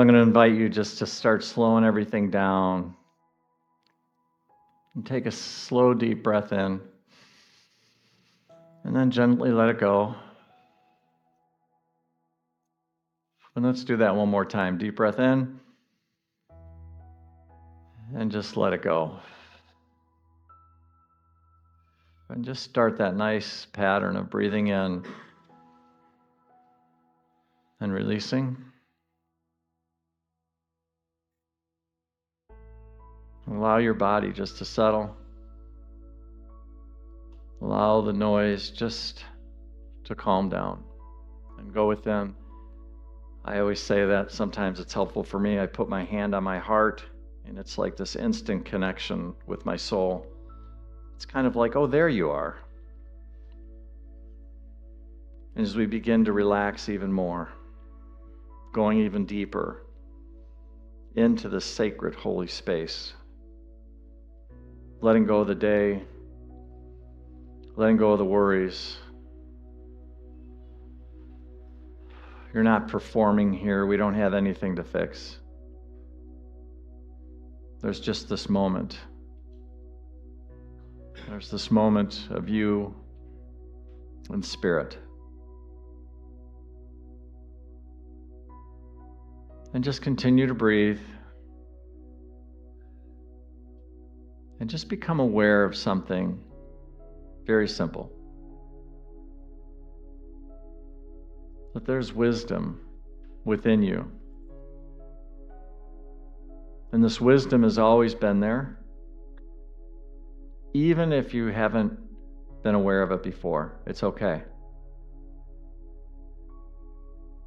I'm going to invite you just to start slowing everything down and take a slow, deep breath in, and then gently let it go. And let's do that one more time. Deep breath in, and just let it go. And just start that nice pattern of breathing in and releasing. Allow your body just to settle. Allow the noise just to calm down and go within. I always say that sometimes it's helpful for me. I put my hand on my heart, and it's like this instant connection with my soul. It's kind of like, oh, there you are. And as we begin to relax even more, going even deeper into the sacred holy space, letting go of the day, letting go of the worries. You're not performing here. We don't have anything to fix. There's just this moment. There's this moment of you and spirit. And just continue to breathe. And just become aware of something very simple. That there's wisdom within you. And this wisdom has always been there, even if you haven't been aware of it before. It's okay.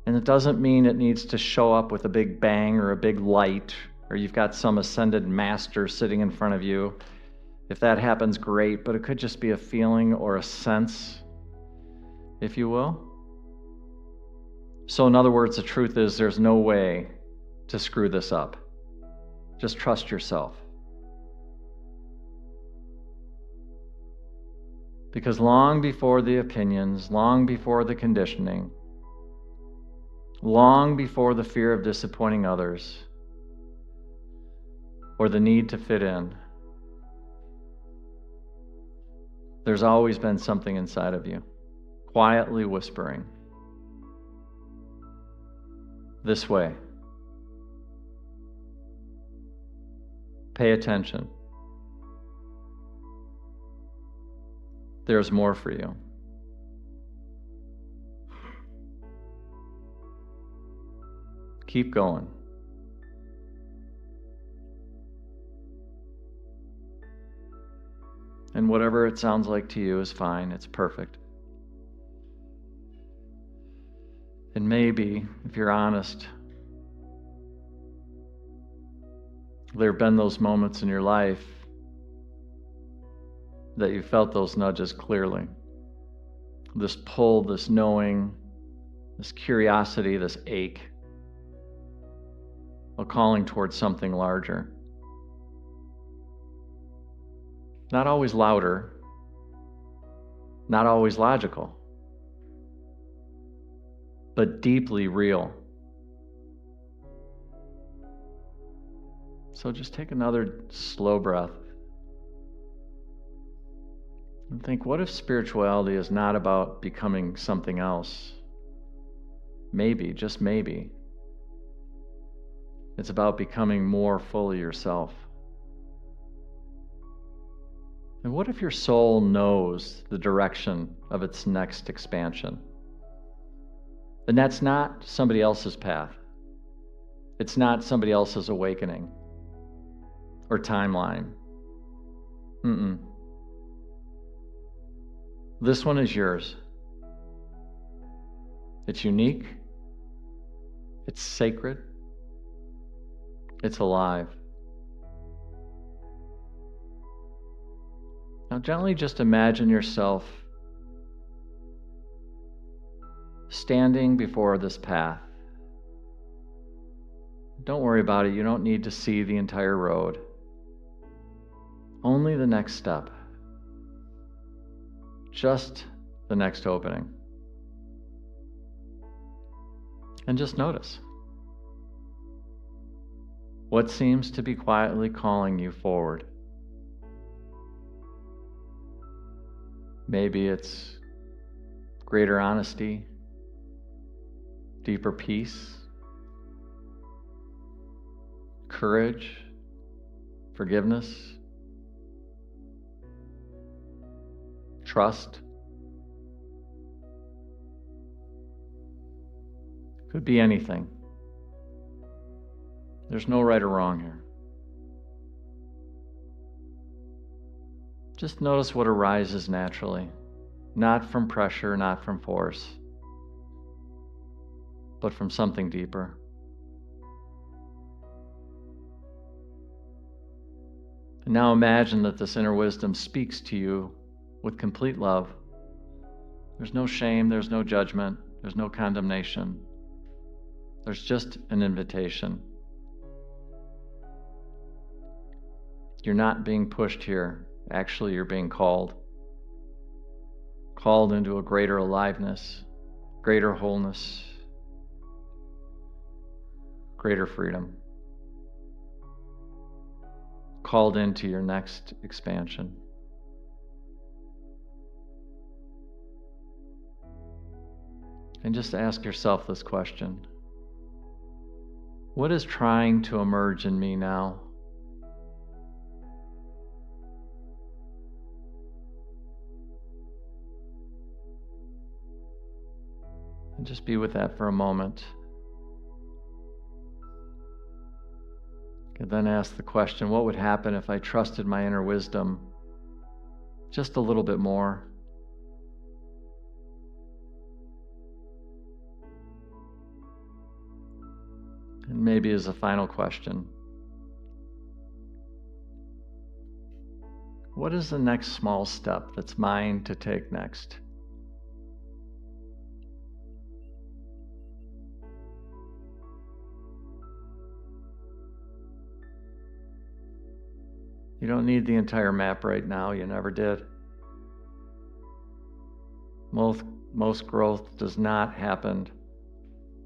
And it doesn't mean it needs to show up with a big bang or a big light, or you've got some ascended master sitting in front of you. If that happens, great, but it could just be a feeling or a sense, if you will. So in other words, the truth is there's no way to screw this up. Just trust yourself. Because long before the opinions, long before the conditioning, long before the fear of disappointing others, or the need to fit in, there's always been something inside of you, quietly whispering, this way. Pay attention. There's more for you. Keep going. And whatever it sounds like to you is fine. It's perfect. And maybe, if you're honest, there have been those moments in your life that you felt those nudges clearly. This pull, this knowing, this curiosity, this ache, a calling towards something larger. Not always louder, not always logical, but deeply real. So just take another slow breath and think, what if spirituality is not about becoming something else? Maybe, just maybe, it's about becoming more fully yourself. And what if your soul knows the direction of its next expansion? And that's not somebody else's path. It's not somebody else's awakening or timeline. This one is yours. It's unique. It's sacred. It's alive. Now gently just imagine yourself standing before this path. Don't worry about it. You don't need to see the entire road. Only the next step. Just the next opening. And just notice. What seems to be quietly calling you forward? Maybe it's greater honesty, deeper peace, courage, forgiveness, trust. Could be anything. There's no right or wrong here. Just notice what arises naturally, not from pressure, not from force, but from something deeper. And now imagine that this inner wisdom speaks to you with complete love. There's no shame, there's no judgment, there's no condemnation. There's just an invitation. You're not being pushed here. Actually, you're being called. Called into a greater aliveness, greater wholeness, greater freedom. Called into your next expansion. And just ask yourself this question. What is trying to emerge in me now? And just be with that for a moment. And then ask the question, what would happen if I trusted my inner wisdom just a little bit more? And maybe as a final question, what is the next small step that's mine to take next? You don't need the entire map right now, you never did. Most growth does not happen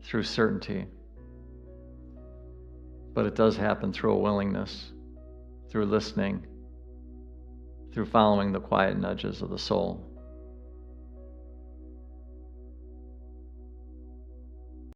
through certainty, but it does happen through a willingness, through listening, through following the quiet nudges of the soul.